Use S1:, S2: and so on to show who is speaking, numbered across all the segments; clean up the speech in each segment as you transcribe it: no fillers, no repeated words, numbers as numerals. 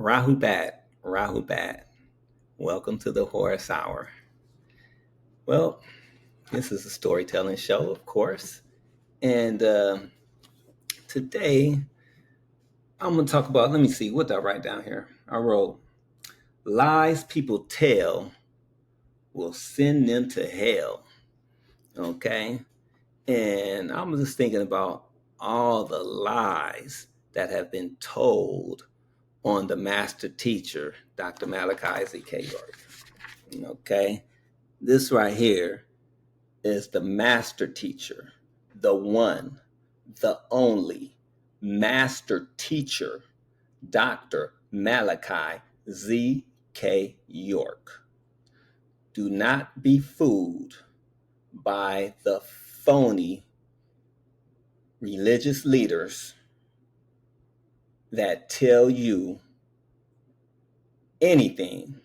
S1: Rahubat, Rahubat. Welcome to the Horus Hour. Well, this is a storytelling show, of course. And today I'm going to talk about, let me see, what did I write down here? I wrote, lies people tell will send them to hell. Okay. And I was just thinking about all the lies that have been told on the master teacher, Dr. Malachi Z.K. York. Okay. This right here is the master teacher, the one, the only master teacher, Dr. Malachi Z.K. York. Do not be fooled by the phony religious leaders that tell you anything.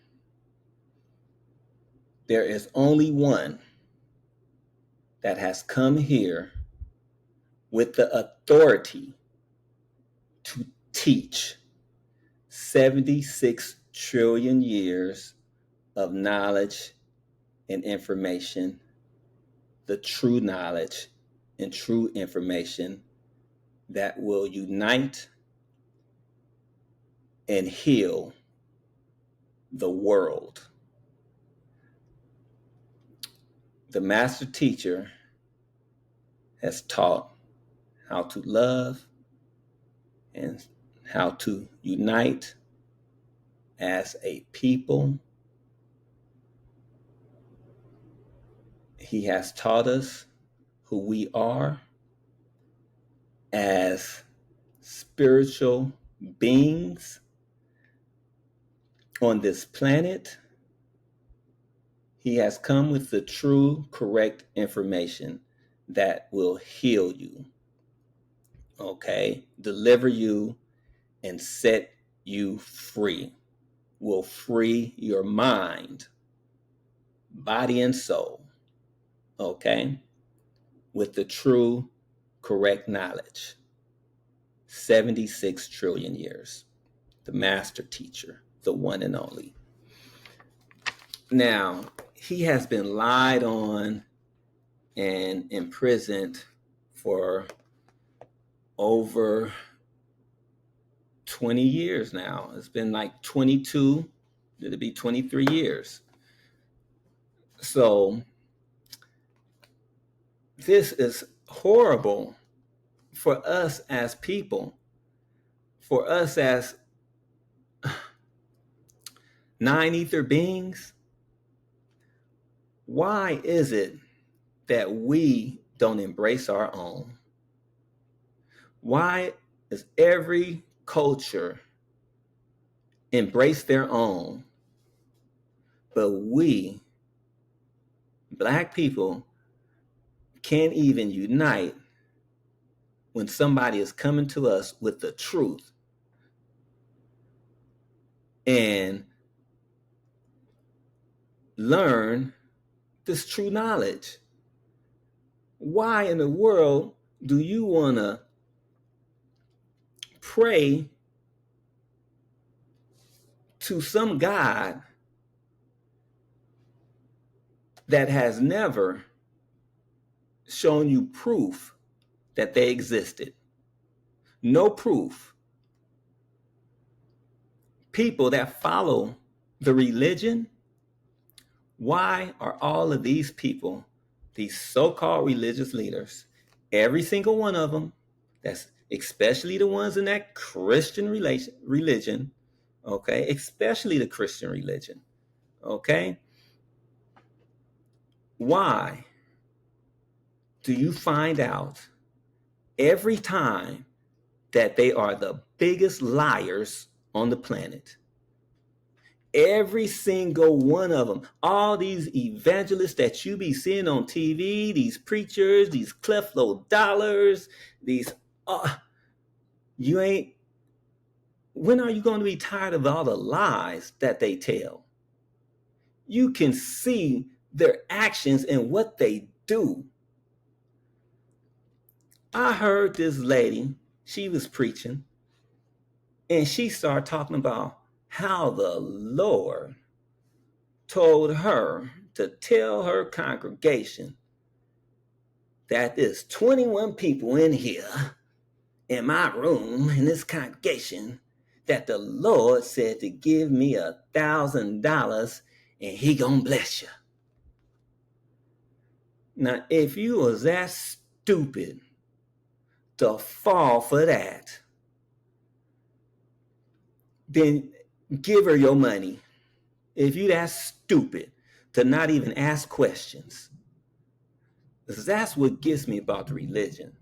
S1: There is only one that has come here with the authority to teach 76 trillion years of knowledge and information, the true knowledge and true information that will unite and heal the world. The master teacher has taught how to love and how to unite as a people. He has taught us who we are as spiritual beings on this planet. He has come with the true, correct information that will heal you, okay? Deliver you and set you free. Will free your mind, body, and soul, okay? With the true, correct knowledge. 76 trillion years. The master teacher, the one and only. Now, he has been lied on and imprisoned for over 20 years now. It's been like 22, it'll be 23 years. So this is horrible for us as people, for us as nine ether beings. Why is it that we don't embrace our own? Why is every culture embrace their own, but we, Black people, can't even unite when somebody is coming to us with the truth and learn this true knowledge? Why in the world do you want to pray to some God that has never shown you proof that they existed? No proof. People that follow the religion, why are all of these people, these so-called religious leaders, every single one of them, that's especially the ones in that Christian religion, okay, especially the Christian religion, okay, why do you find out every time that they are the biggest liars on the planet? Every single one of them, all these evangelists that you be seeing on TV, these preachers, these Creflo Dollars, these, you ain't, when are you going to be tired of all the lies that they tell? You can see their actions and what they do. I heard this lady, she was preaching, and she started talking about how the Lord told her to tell her congregation that there's 21 people in here, in my room, in this congregation, that the Lord said to give me $1,000 and he gonna bless you. Now, if you was that stupid to fall for that, then give her your money. If you that stupid to not even ask questions, because that's what gets me about the religion,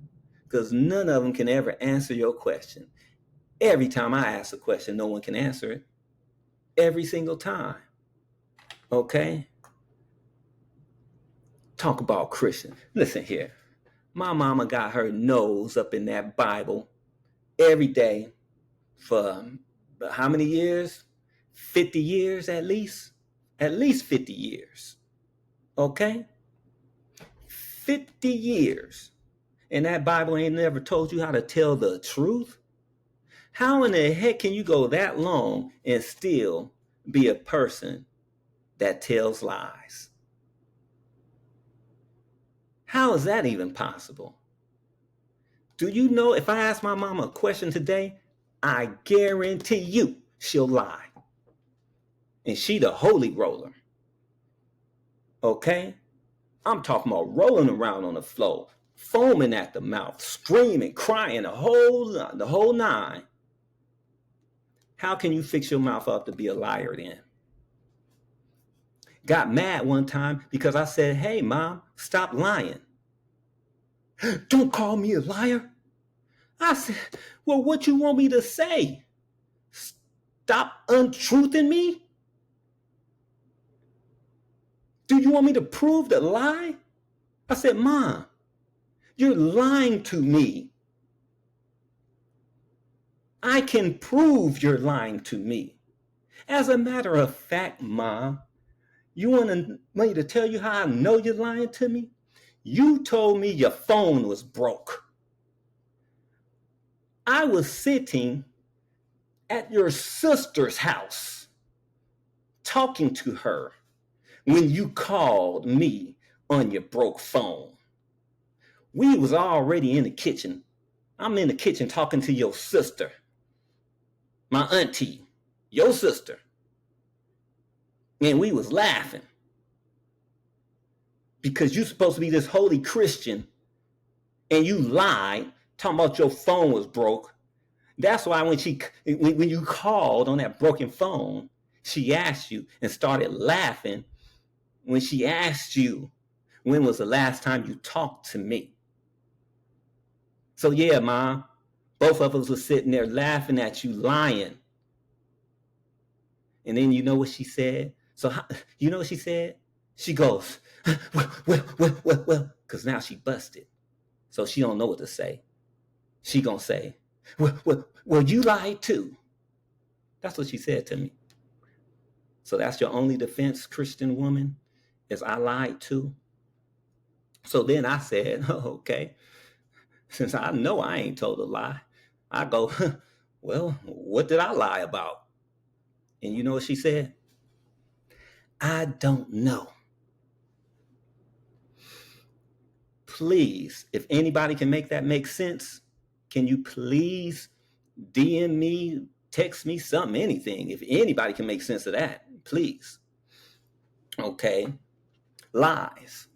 S1: because none of them can ever answer your question. Every time I ask a question, no one can answer it. Every single time. Okay? Talk about Christian. Listen here. My mama got her nose up in that Bible every day for how many years? 50 years at least? At least 50 years. Okay? 50 years. And that Bible ain't never told you how to tell the truth? How in the heck can you go that long and still be a person that tells lies? How is that even possible? Do you know if I ask my mama a question today, I guarantee you she'll lie. And she the holy roller. Okay? I'm talking about rolling around on the floor, foaming at the mouth, screaming, crying, the whole nine. How can you fix your mouth up to be a liar then? Got mad one time because I said, hey, Mom, stop lying. Don't call me a liar. I said, well, what you want me to say? Stop untruthing me? Do you want me to prove the lie? I said, Mom, you're lying to me. I can prove you're lying to me. As a matter of fact, Mom, you want me to tell you how I know you're lying to me? You told me your phone was broke. I was sitting at your sister's house talking to her when you called me on your broke phone. We was already in the kitchen. I'm in the kitchen talking to your sister, my auntie, your sister. And we was laughing because you supposed to be this holy Christian and you lied talking about your phone was broke. That's why when you called on that broken phone, she asked you and started laughing when she asked you, when was the last time you talked to me? So yeah, Mom, both of us were sitting there laughing at you lying. And then you know what she said? You know what she said? She goes, well, because now she busted. So she don't know what to say. She gonna say, well, you lied too. That's what she said to me. So that's your only defense, Christian woman, is I lied too. So then I said, oh, okay, since I know I ain't told a lie, I go, well, what did I lie about? And you know what she said? I don't know. Please, if anybody can make that make sense, can you please DM me, text me, something, anything. If anybody can make sense of that, please. Okay. Lies.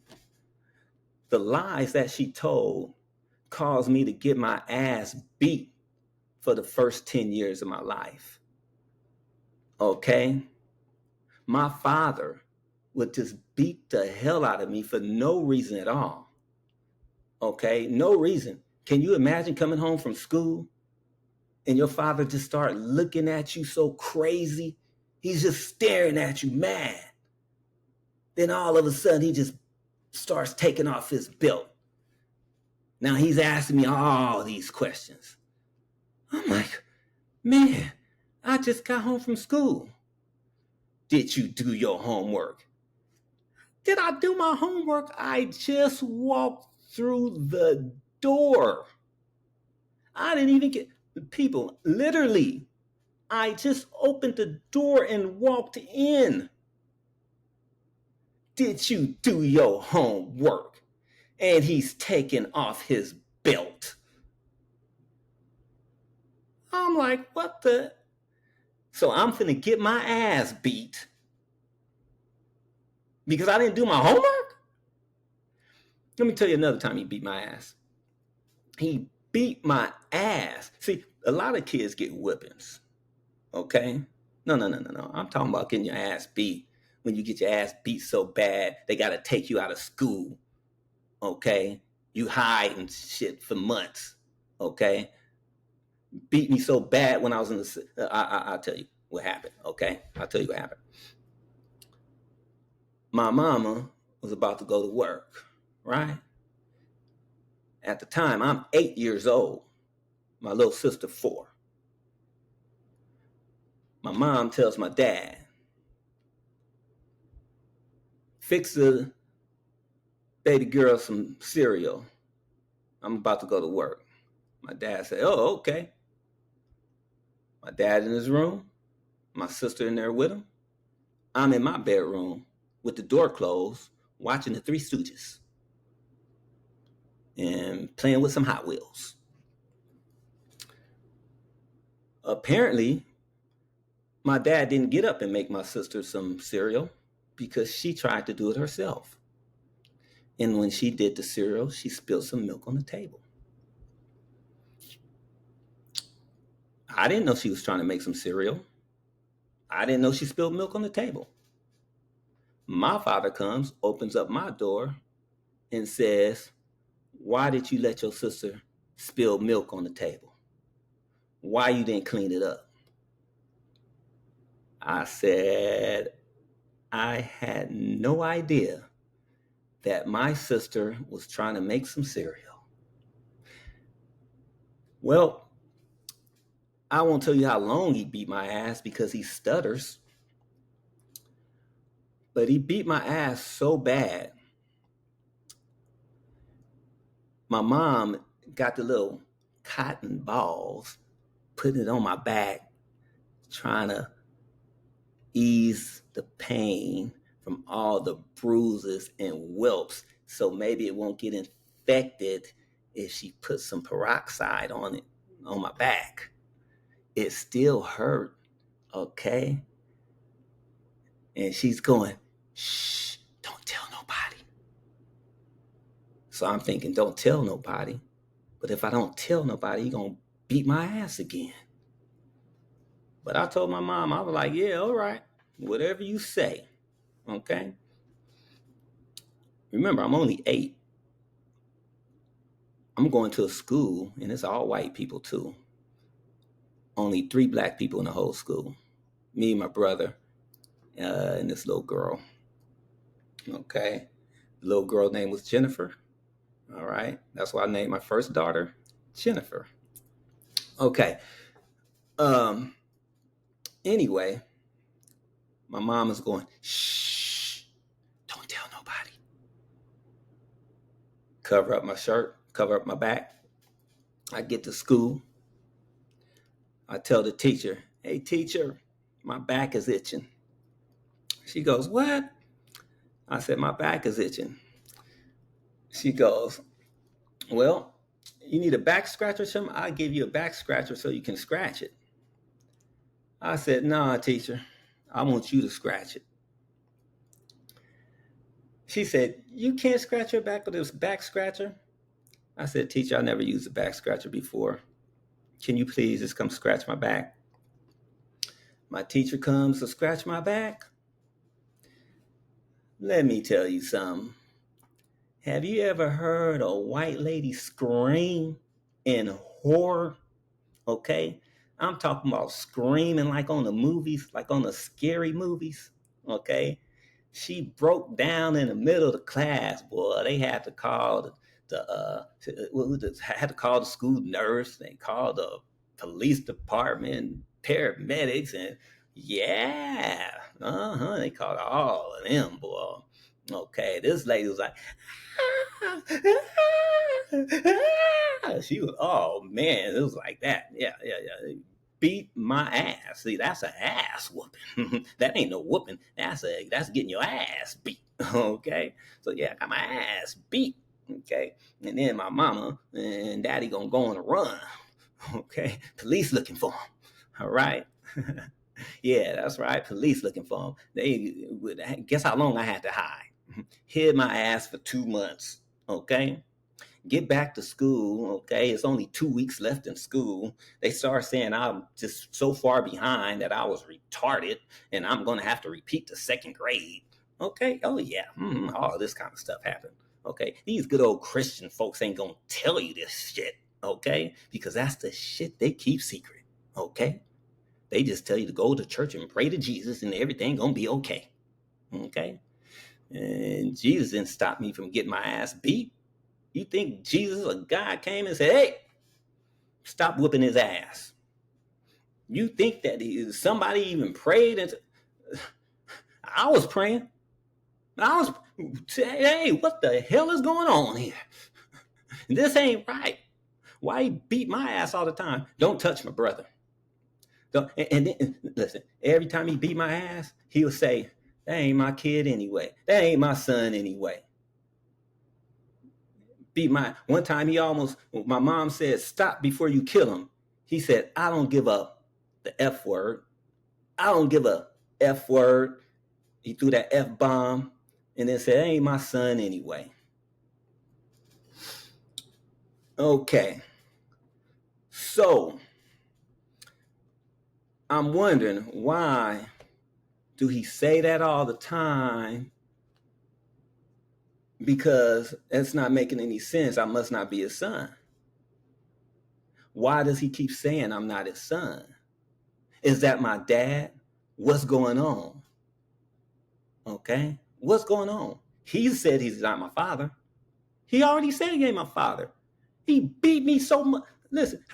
S1: The lies that she told caused me to get my ass beat for the first 10 years of my life. Okay. My father would just beat the hell out of me for no reason at all. Okay. No reason. Can you imagine coming home from school and your father just start looking at you so crazy? He's just staring at you mad. Then all of a sudden he just starts taking off his belt. Now he's asking me all these questions. I'm like, man, I just got home from school. Did you do your homework? Did I do my homework? I just walked through the door. I didn't even get people, literally. I just opened the door and walked in. Did you do your homework? And he's taking off his belt. I'm like, what the? So I'm finna get my ass beat because I didn't do my homework? Let me tell you another time he beat my ass. He beat my ass. See, a lot of kids get whippings, okay? No. I'm talking about getting your ass beat. When you get your ass beat so bad, they got to take you out of school, okay? You hide and shit for months, okay? Beat me so bad when I was in the. I'll tell you what happened, okay? I'll tell you what happened. My mama was about to go to work, right? At the time, I'm 8 years old. My little sister 4. My mom tells my dad, fix the baby girl some cereal. I'm about to go to work. My dad said, oh, okay. My dad in his room, my sister in there with him. I'm in my bedroom with the door closed, watching the Three Stooges and playing with some Hot Wheels. Apparently, my dad didn't get up and make my sister some cereal because she tried to do it herself. And when she did the cereal, she spilled some milk on the table. I didn't know she was trying to make some cereal. I didn't know she spilled milk on the table. My father comes, opens up my door, and says, why did you let your sister spill milk on the table? Why you didn't clean it up? I said, I had no idea that my sister was trying to make some cereal. Well, I won't tell you how long he beat my ass because he stutters, but he beat my ass so bad. My mom got the little cotton balls, putting it on my back, trying to ease the pain from all the bruises and whelps so maybe it won't get infected if she puts some peroxide on it on my back. It still hurt, okay? And she's going, shh, don't tell nobody. So I'm thinking, don't tell nobody. But if I don't tell nobody, he's going to beat my ass again. But I told my mom, I was like, yeah, all right, whatever you say, okay? Remember, I'm only 8. I'm going to a school, and it's all white people too. Only 3 black people in the whole school. Me, my brother, and this little girl. Okay. The little girl name was Jennifer. All right. That's why I named my first daughter Jennifer. Okay. Um. Anyway, my mom is going, shh, don't tell nobody. Cover up my shirt, cover up my back. I get to school. I tell the teacher, hey, teacher, my back is itching. She goes, what? I said, my back is itching. She goes, well, you need a back scratcher or something? I'll give you a back scratcher so you can scratch it. I said, nah, teacher, I want you to scratch it. She said, you can't scratch your back with this back scratcher? I said, teacher, I never used a back scratcher before. Can you please just come scratch my back? My teacher comes to scratch my back. Let me tell you something. Have you ever heard a white lady scream in horror? Okay? I'm talking about screaming like on the movies, like on the scary movies. Okay? She broke down in the middle of the class, boy. They had to call had to call the school nurse. They called the police department, paramedics, and yeah, they called all of them, boy. Okay, this lady was like, she was, oh man, it was like that. Yeah. beat my ass. See, that's an ass whooping. That ain't no whooping. That's getting your ass beat. Okay. So yeah, I got my ass beat. Okay. And then my mama and daddy gonna go on a run. Okay. Police looking for him. All right. Yeah, that's right. Police looking for him. They guess how long I had to hide. Hid my ass for 2 months. Okay. Get back to school. Okay, it's only 2 weeks left in school. They start saying I'm just so far behind that I was retarded and I'm going to have to repeat the second grade. Okay, oh yeah, all this kind of stuff happened. Okay, these good old Christian folks ain't going to tell you this shit. Okay, because that's the shit they keep secret. Okay, they just tell you to go to church and pray to Jesus and everything going to be okay. Okay, and Jesus didn't stop me from getting my ass beat. You think Jesus or God came and said, hey, stop whooping his ass? You think that somebody even prayed? And I was praying. I was saying, hey, what the hell is going on here? This ain't right. Why he beat my ass all the time? Don't touch my brother. And then, listen, every time he beat my ass, he would say, that ain't my kid anyway. That ain't my son anyway. One time my mom said, stop before you kill him. He said, I don't give up the F word. I don't give a F word. He threw that F bomb and then said, that ain't my son anyway. Okay. So I'm wondering, why do he say that all the time? Because it's not making any sense. I must not be his son. Why does he keep saying I'm not his son? Is that my dad? What's going on? Okay? What's going on? He said he's not my father. He already said he ain't my father. He beat me so much. Listen,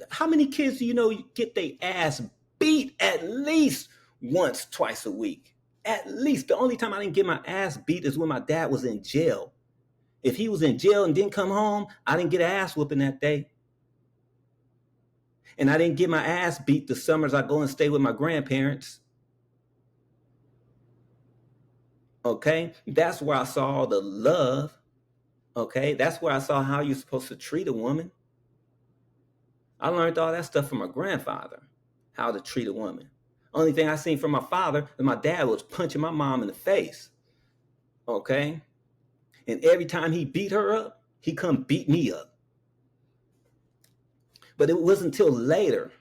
S1: how many kids do you know get their ass beat at least once, twice a week? At least. The only time I didn't get my ass beat is when my dad was in jail. If he was in jail and didn't come home, I didn't get an ass whooping that day. And I didn't get my ass beat the summers I go and stay with my grandparents. Okay? That's where I saw all the love. Okay? That's where I saw how you're supposed to treat a woman. I learned all that stuff from my grandfather, how to treat a woman. Only thing I seen from my father is my dad was punching my mom in the face. Okay? And every time he beat her up, he come beat me up. But it wasn't until later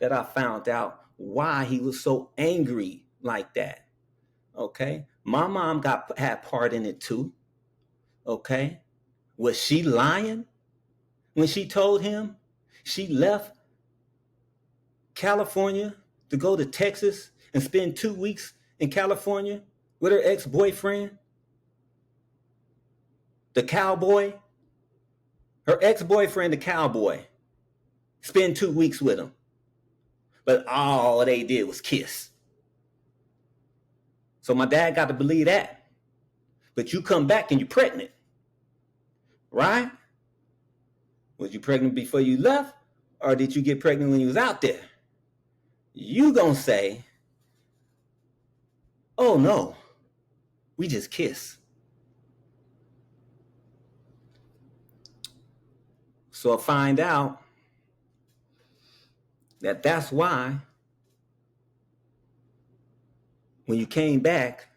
S1: that I found out why he was so angry like that. Okay? My mom had part in it too. Okay? Was she lying when she told him she left California to go to Texas and spend 2 weeks in California with her ex-boyfriend, the cowboy? Her ex-boyfriend, the cowboy, spend 2 weeks with him. But all they did was kiss. So my dad got to believe that. But you come back and you're pregnant. Right? Was you pregnant before you left? Or did you get pregnant when you was out there? You gonna say, oh no, we just kiss. So I find out that that's why when you came back,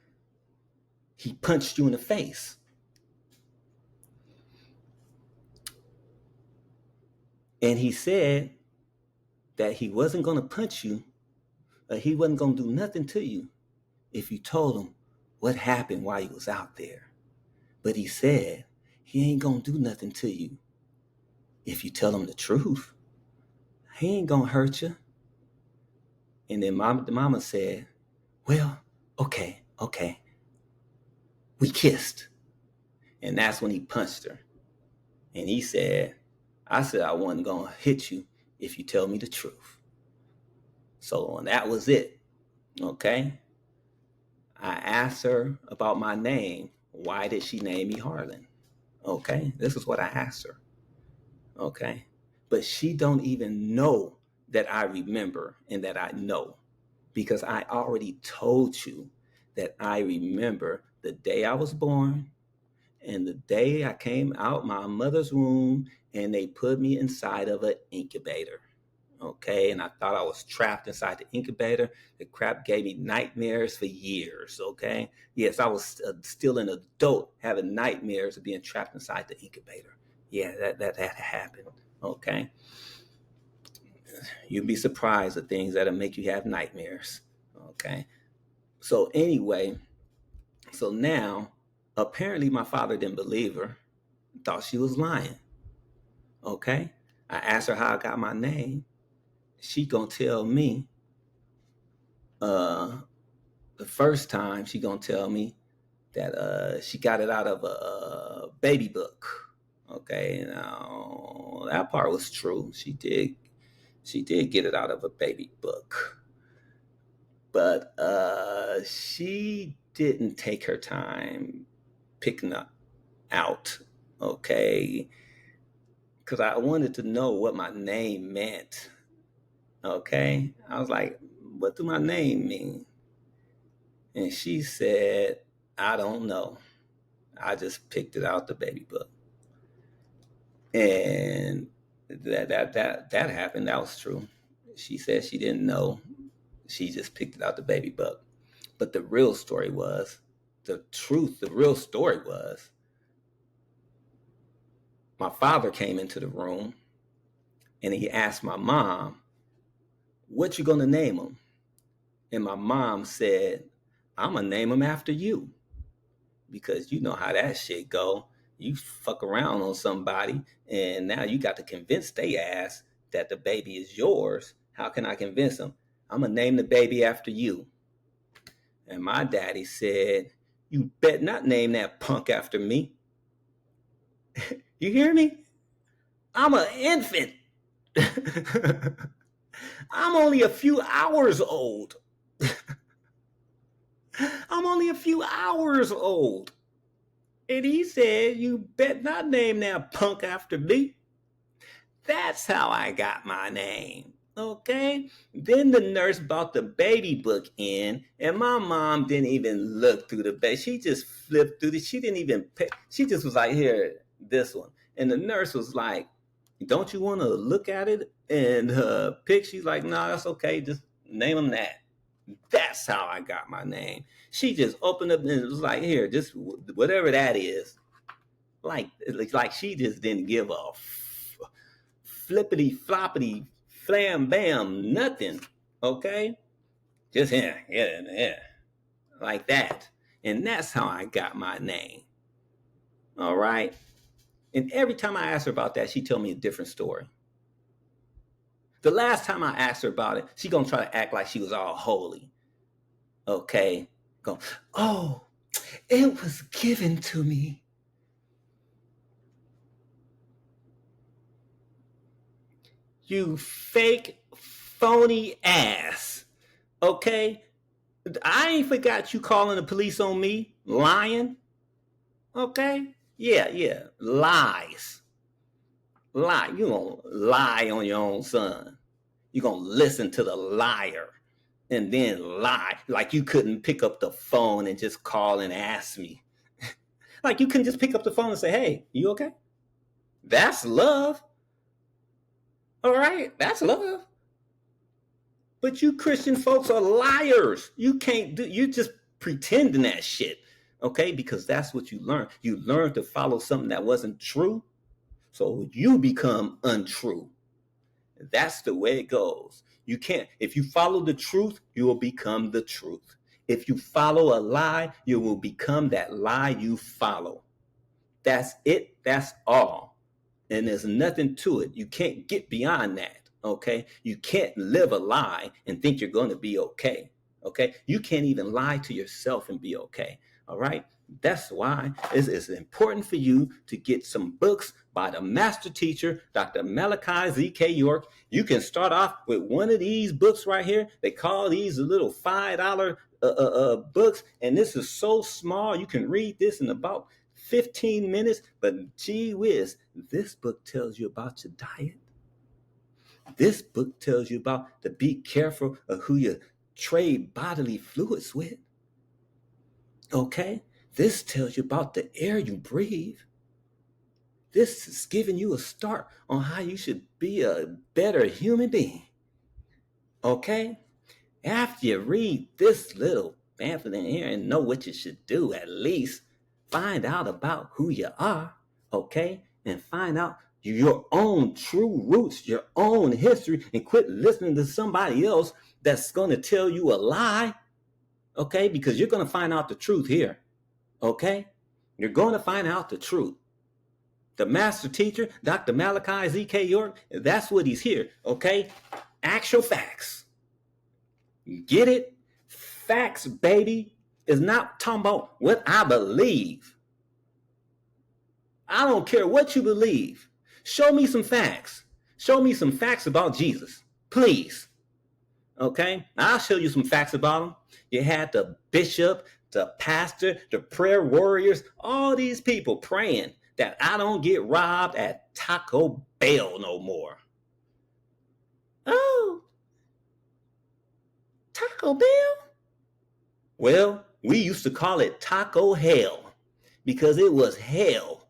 S1: he punched you in the face. And he said that he wasn't going to punch you, or he wasn't going to do nothing to you if you told him what happened while he was out there. But he said he ain't going to do nothing to you if you tell him the truth. He ain't going to hurt you. And then the mama said, well, okay. We kissed. And that's when he punched her. And he said, I said I wasn't going to hit you if you tell me the truth. So and that was it. Okay? I asked her about my name. Why did she name me Harlan? Okay? This is what I asked her. Okay? But she don't even know that I remember and that I know, because I already told you that I remember the day I was born and the day I came out my mother's womb and they put me inside of an incubator. Okay, and I thought I was trapped inside the incubator. The crap gave me nightmares for years. Okay, yes, I was still an adult having nightmares of being trapped inside the incubator. Yeah, that happened. Okay, you'd be surprised at things that'll make you have nightmares. Okay, so anyway, so now apparently my father didn't believe her, thought she was lying. Okay, I asked her how I got my name. She gonna tell me uh the first time she gonna tell me that she got it out of a baby book. Okay, now that part was true. She did get it out of a baby book, but she didn't take her time picking up out. Okay, because I wanted to know what my name meant. Okay, I was like, what do my name mean? And she said, I don't know. I just picked it out the baby book. And that happened. That was true. She said she didn't know. She just picked it out the baby book. But the real story was, the truth, the real story was, my father came into the room and he asked my mom, what you gonna name him? And my mom said, I'm gonna name him after you, because you know how that shit go. You fuck around on somebody and now you got to convince they ass that the baby is yours. How can I convince them? I'm gonna name the baby after you. And my daddy said, you bet not name that punk after me. You hear me? I'm an infant. I'm only a few hours old. I'm only a few hours old. And he said, you bet not name that punk after me. That's how I got my name. Okay? Then the nurse brought the baby book in, and my mom didn't even look through the baby. She just flipped through it. She didn't even pick. She just was like, here, this one. And the nurse was like, don't you want to look at it and pick? She's like, no, that's okay. Just name them that. That's how I got my name. She just opened up and it was like, here, just whatever that is. Like she just didn't give a flippity floppity flam bam nothing. Okay, just here, yeah, like that. And that's how I got my name. All right. And every time I asked her about that, she told me a different story. The last time I asked her about it, she gonna try to act like she was all holy. Okay, go. Oh, it was given to me. You fake, phony ass. Okay, I ain't forgot you calling the police on me, lying. Okay, yeah, lies. Lie. You gonna lie on your own son. You gonna listen to the liar and then lie like you couldn't pick up the phone and just call and ask me. Like you couldn't just pick up the phone and say, hey, you okay? That's love. All right, that's love. But you Christian folks are liars. You can't do, you just pretending that shit. Okay, because that's what you learn. You learn to follow something that wasn't true, so you become untrue. That's the way it goes. You can't, if you follow the truth, you will become the truth. If you follow a lie, you will become that lie you follow. That's it. That's all. And there's nothing to it. You can't get beyond that. Okay. You can't live a lie and think you're going to be okay. Okay. You can't even lie to yourself and be okay. All right. That's why it's important for you to get some books by the master teacher, Dr. Malachi Z.K. York. You can start off with one of these books right here. They call these the little $5 books. And this is so small. You can read this in about 15 minutes. But gee whiz, this book tells you about your diet. This book tells you about to be careful of who you trade bodily fluids with. Okay? This tells you about the air you breathe. This is giving you a start on how you should be a better human being. Okay? After you read this little pamphlet in here and know what you should do, at least find out about who you are, okay? And find out your own true roots, your own history, and quit listening to somebody else that's going to tell you a lie, okay? Because you're going to find out the truth here, okay? You're going to find out the truth. The master teacher, Dr. Malachi Z.K. York, that's what he's here, okay? Actual facts. Get it? Facts, baby, is not talking about what I believe. I don't care what you believe. Show me some facts. Show me some facts about Jesus, please. Okay? I'll show you some facts about him. You had the bishop, the pastor, the prayer warriors, all these people praying that I don't get robbed at Taco Bell no more. Oh, Taco Bell? Well, we used to call it Taco Hell because it was hell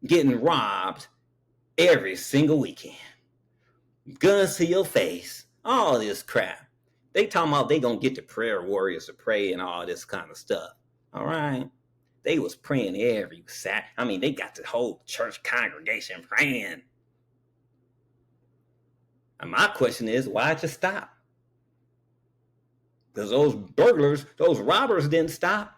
S1: getting robbed every single weekend. Guns to your face, all this crap. They talking about they gonna get the prayer warriors to pray and all this kind of stuff. All right. They was praying every Saturday. I mean, they got the whole church congregation praying. And my question is, why'd you stop? Because those burglars, those robbers didn't stop.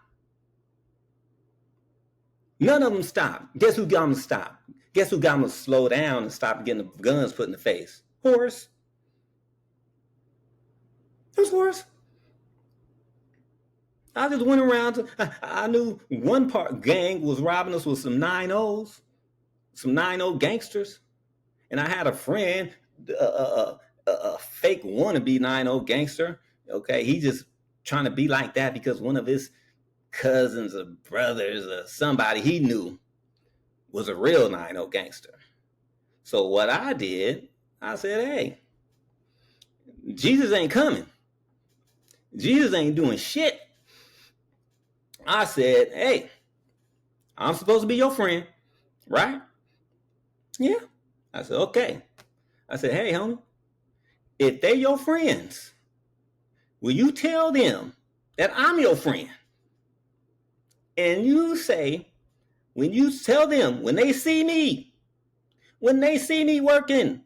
S1: None of them stopped. Guess who got them to stop? Guess who got them to slow down and stop getting the guns put in the face? Horse. It was Horse. I just went around. I knew one part gang was robbing us with some 9-0s, some 9-0 gangsters. And I had a friend, a fake wannabe 9-0 gangster. Okay, he just trying to be like that because one of his cousins or brothers or somebody he knew was a real 9-0 gangster. So what I did, I said, hey, Jesus ain't coming. Jesus ain't doing shit. I said, hey, I'm supposed to be your friend, right? Yeah. I said, okay. I said, hey, homie, if they your friends, will you tell them that I'm your friend? And you say, when you tell them, when they see me working,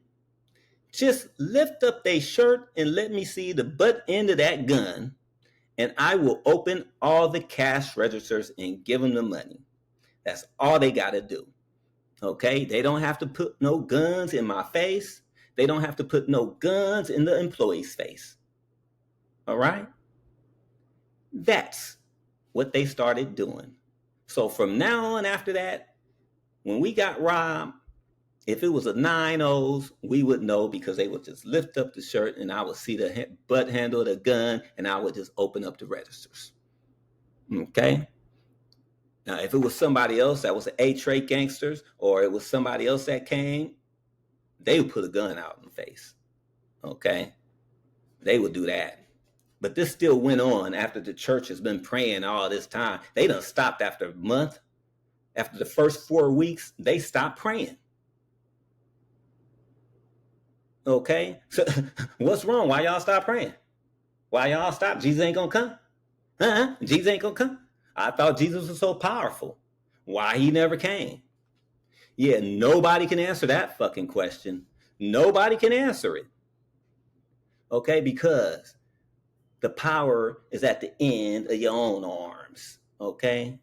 S1: just lift up their shirt and let me see the butt end of that gun, and I will open all the cash registers and give them the money. That's all they got to do. Okay? They don't have to put no guns in my face. They don't have to put no guns in the employee's face. All right? That's what they started doing. So from now on after that, when we got robbed, if it was a 9-0s, we would know because they would just lift up the shirt and I would see the butt handle of the gun and I would just open up the registers. Okay? Now, if it was somebody else that was an A-Tray gangsters or it was somebody else that came, they would put a gun out in the face. Okay? They would do that. But this still went on after the church has been praying all this time. They done stopped after a month. After the first 4 weeks, they stopped praying. Okay? So what's wrong? Why y'all stop praying? Why y'all stop? Jesus ain't gonna come? Jesus ain't gonna come? I thought Jesus was so powerful. Why he never came? Yeah, nobody can answer that fucking question. Nobody can answer it. Okay? Because the power is at the end of your own arms. Okay?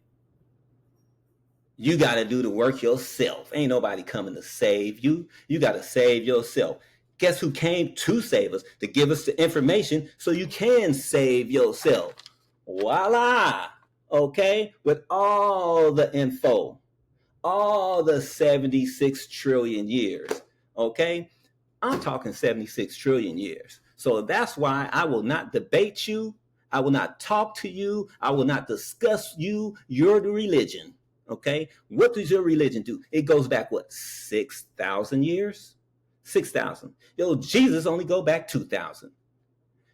S1: You got to do the work yourself. Ain't nobody coming to save you. You got to save yourself. Guess who came to save us? To give us the information so you can save yourself. Voila. Okay? With all the info. All the 76 trillion years. Okay? I'm talking 76 trillion years. So that's why I will not debate you. I will not talk to you. I will not discuss you, your religion. Okay? What does your religion do? It goes back, what, 6,000 years? 6,000. Yo, Jesus only go back 2,000.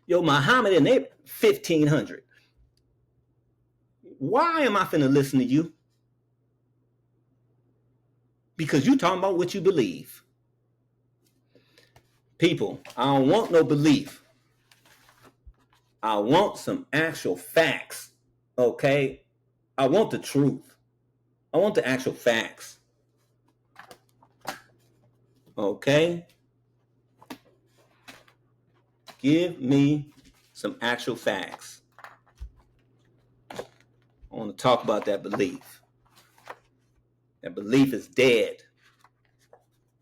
S1: Yo, Muhammad and they 1,500. Why am I finna listen to you? Because you talking about what you believe. People, I don't want no belief. I want some actual facts. Okay? I want the truth. I want the actual facts. Okay? Give me some actual facts. I want to talk about that belief. That belief is dead.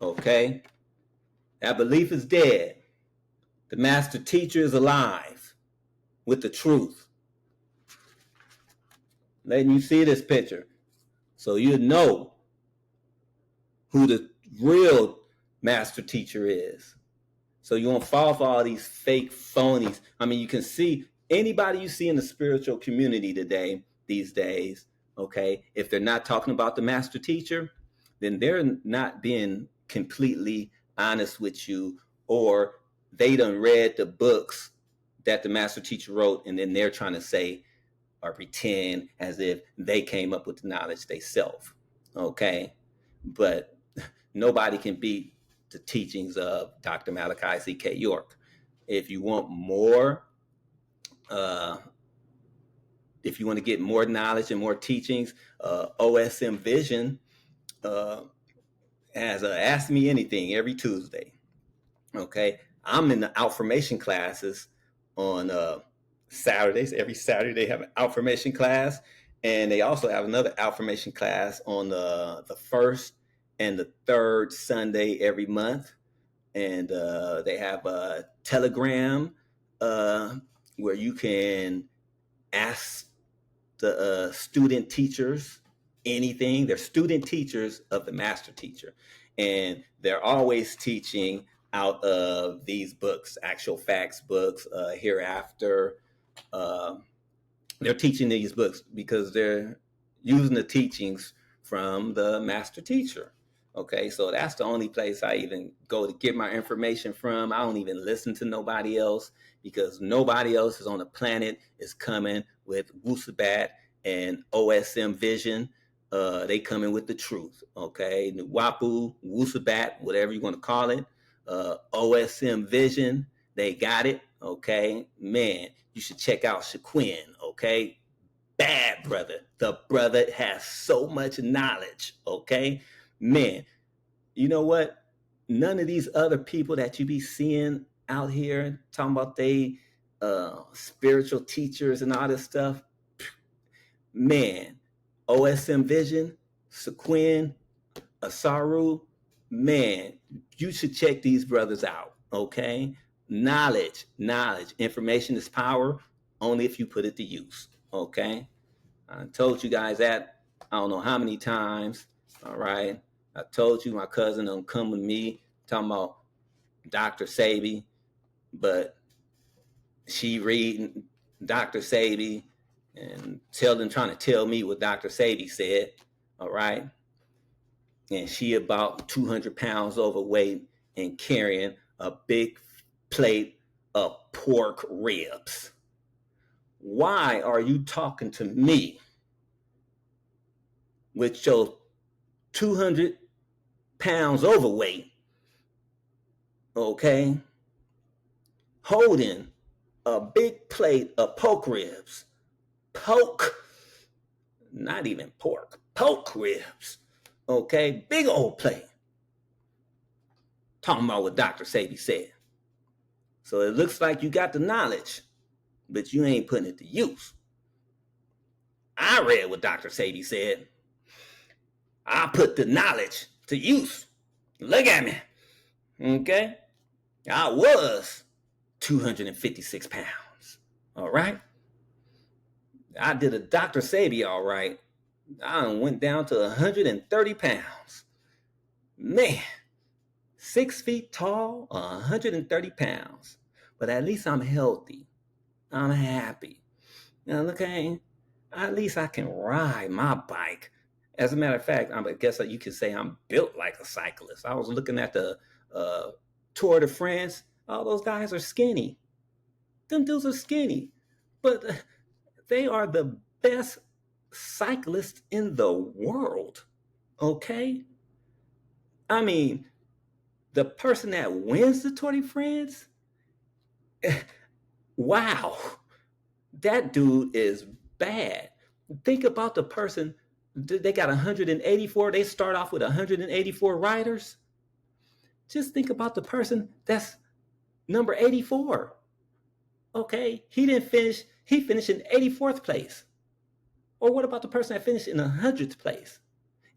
S1: Okay? That belief is dead. The master teacher is alive with the truth. Letting you see this picture so you know who the real master teacher is. So you won't fall for all these fake phonies. I mean, you can see anybody you see in the spiritual community today, these days, okay, if they're not talking about the master teacher, then they're not being completely honest with you, or they done read the books that the master teacher wrote, and then they're trying to say or pretend as if they came up with the knowledge themselves. Okay? But nobody can beat the teachings of Dr. Malachi Z.K. York. If you want more, if you want to get more knowledge and more teachings, OSM Vision has Ask Me Anything every Tuesday. Okay, I'm in the outformation classes on Saturdays. Every Saturday they have an outformation class, and they also have another outformation class on the first and the third Sunday every month. And they have a Telegram where you can ask the student teachers anything. They're student teachers of the master teacher, and they're always teaching out of these books, actual facts books, hereafter. Uh, they're teaching these books because they're using the teachings from the master teacher. Okay, so that's the only place I even go to get my information from. I don't even listen to nobody else, because nobody else is on the planet is coming with Wusabat and OSM Vision. They coming with the truth. Okay, Nuwapu, Wusabat, whatever you want to call it. OSM Vision, they got it. Okay, man, you should check out Shaquin. Okay, bad brother. The brother has so much knowledge. Okay, man, you know what? None of these other people that you be seeing out here talking about they spiritual teachers and all this stuff, man, OSM Vision, Sequin, Asaru, man, you should check these brothers out. Okay, knowledge, information is power, only if you put it to use. Okay, I told you guys that I don't know how many times. All right, I told you my cousin don't come with me talking about Dr. Sabi, but she reading Dr. Sabi and trying to tell me what Dr. Sabi said. All right, and she about 200 pounds overweight and carrying a big plate of pork ribs. Why are you talking to me with your 200 pounds overweight, okay, holding a big plate of pork ribs? Not even pork ribs, okay, big old plate. Talking about what Dr. Sabi said. So it looks like you got the knowledge, but you ain't putting it to use. I read what Dr. Sabi said. I put the knowledge to use. Look at me. Okay? I was 256 pounds. All right? I did a Dr. Sabi all right. I went down to 130 pounds. Man, 6 feet tall, 130 pounds. But at least I'm healthy. I'm happy. Now, okay, at least I can ride my bike. As a matter of fact, I guess you could say I'm built like a cyclist. I was looking at the uh, Tour de France, all those guys are skinny. Them dudes are skinny, but they are the best cyclists in the world. Okay, I mean, the person that wins the Tour de France, wow, that dude is bad. Think about the person. They got 184. They start off with 184 riders. Just think about the person that's number 84. Okay, he didn't finish. He finished in 84th place. Or what about the person that finished in 100th place?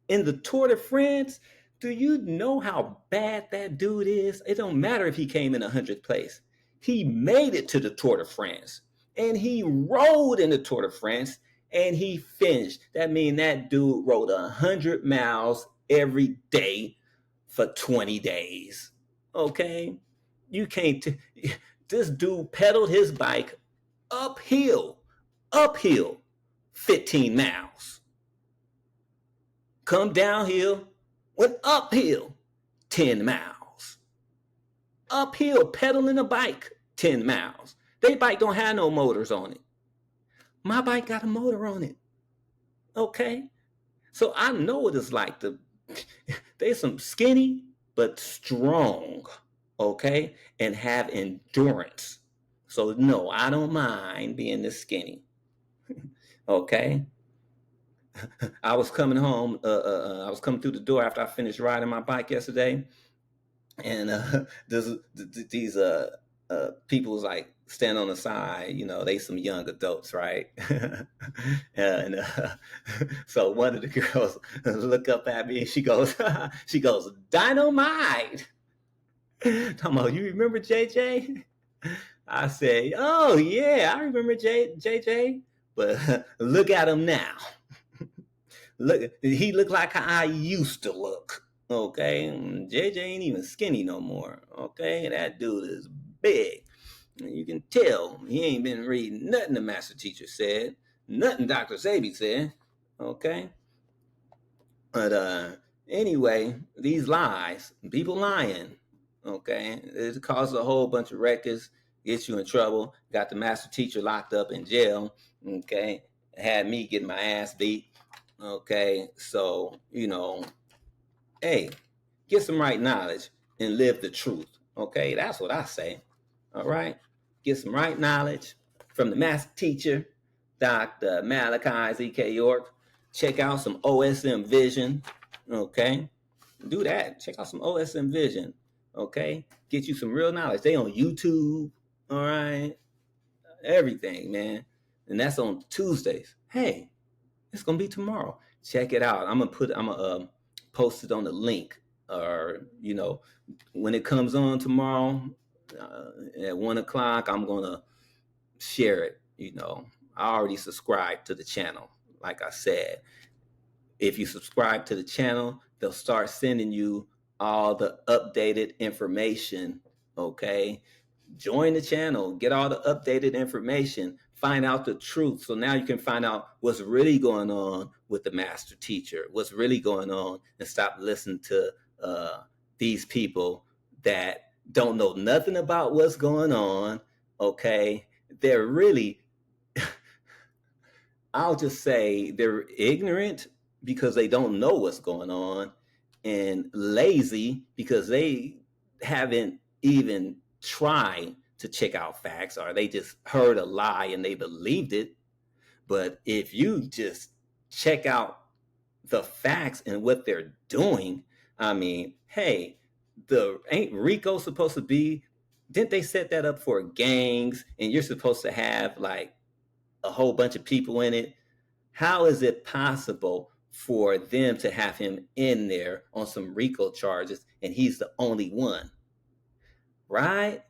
S1: In the Tour de France, do you know how bad that dude is? It don't matter if he came in 100th place. He made it to the Tour de France, and he rode in the Tour de France, and he finished. That means that dude rode 100 miles every day for 20 days. Okay? You can't. This dude pedaled his bike uphill, uphill, 15 miles. Come downhill, went uphill, 10 miles. Uphill, pedaling a bike, 10 miles. They bike don't have no motors on it. My bike got a motor on it. Okay? So I know what it's like to, they some skinny but strong, okay? And have endurance. So no, I don't mind being this skinny. Okay? I was coming home. I was coming through the door after I finished riding my bike yesterday, and these people was like stand on the side. You know, they some young adults, right? And so one of the girls look up at me and she goes, she goes, "Dynamite." Talking about, you remember JJ? I say, "Oh yeah, I remember JJ." But look at him now. Look, he looked like how I used to look. Okay, JJ ain't even skinny no more. Okay, that dude is big. You can tell he ain't been reading nothing the master teacher said, nothing Dr. Sabi said. Okay, but anyway, these lies, people lying. Okay, it causes a whole bunch of records, gets you in trouble. Got the master teacher locked up in jail. Okay, had me getting my ass beat. Okay, so hey, get some right knowledge and live the truth. Okay, that's what I say. All right, get some right knowledge from the master teacher, Dr. Malachi Z.K. York. Check out some OSM Vision. Okay, do that. Check out some OSM Vision. Okay, get you some real knowledge. They on YouTube. All right, everything, man, and that's on Tuesdays. Hey, it's gonna be tomorrow. Check it out. I'm gonna post it on the link, or when it comes on tomorrow at 1 o'clock. I'm gonna share it. I already subscribed to the channel. Like I said, if you subscribe to the channel, they'll start sending you all the updated information. Okay, join the channel, get all the updated information, find out the truth. So now you can find out what's really going on with the master teacher, what's really going on, and stop listening to these people that don't know nothing about what's going on. Okay, they're really, I'll just say they're ignorant because they don't know what's going on, and lazy because they haven't even tried to check out facts, or they just heard a lie and they believed it. But if you just check out the facts and what they're doing, I mean, hey, ain't Rico supposed to be, didn't they set that up for gangs and you're supposed to have like a whole bunch of people in it? How is it possible for them to have him in there on some RICO charges and he's the only one? Right?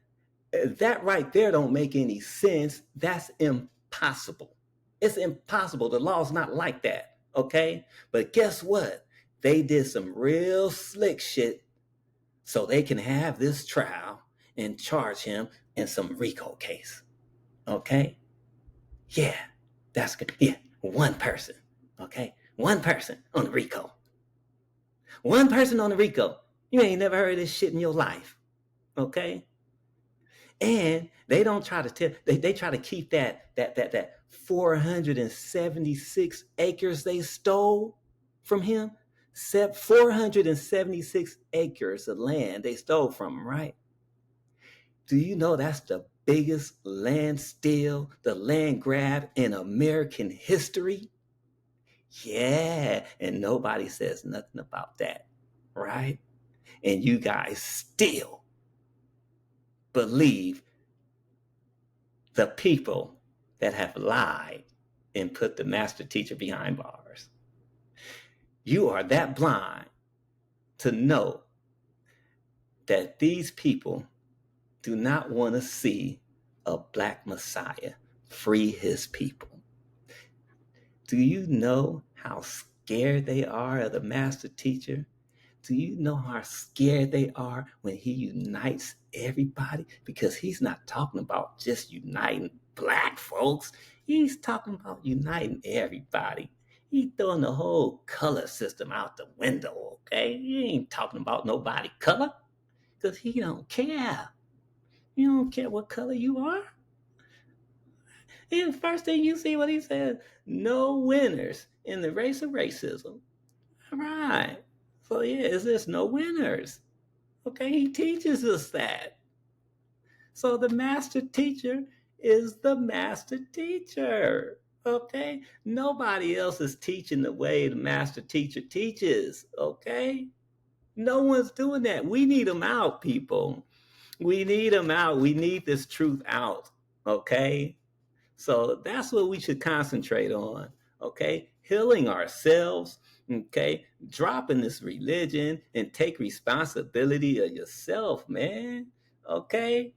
S1: That right there don't make any sense. That's impossible. It's impossible. The law's not like that. Okay? But guess what? They did some real slick shit so they can have this trial and charge him in some RICO case. Okay? Yeah, that's good. Yeah, one person. Okay? One person on the RICO. One person on the RICO. You ain't never heard this shit in your life. Okay? And they don't try to tell, they try to keep that 476 acres they stole from him. 476 acres of land they stole from him, right? Do you know that's the biggest land steal, the land grab in American history? Yeah, and nobody says nothing about that, right? And you guys still believe the people that have lied and put the master teacher behind bars. You are that blind to know that these people do not want to see a black Messiah free his people. Do you know how scared they are of the master teacher? Do you know how scared they are when he unites everybody? Because he's not talking about just uniting black folks. He's talking about uniting everybody. He's throwing the whole color system out the window, okay? He ain't talking about nobody color because he don't care. You don't care what color you are. And first thing you see what he said, no winners in the race of racism. All right. So yeah, is this no winners? Okay, he teaches us that. So the master teacher is the master teacher. Okay, nobody else is teaching the way the master teacher teaches. Okay, no one's doing that. We need them out, people. We need them out. We need this truth out. Okay, so that's what we should concentrate on. Okay, healing ourselves. Okay, dropping this religion and take responsibility of yourself, man. Okay,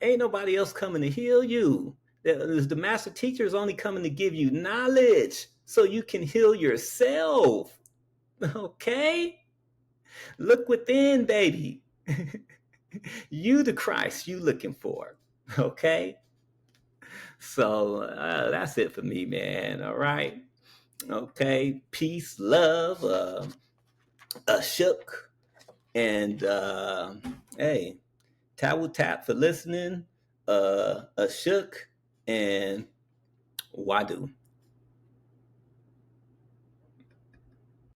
S1: ain't nobody else coming to heal you. The master teacher is only coming to give you knowledge so you can heal yourself. Okay, look within, baby. You the Christ you looking for. Okay, so that's it for me, man. All right. Okay, peace, love, shook, and hey, Towel Tap for listening, shook, and Wadu.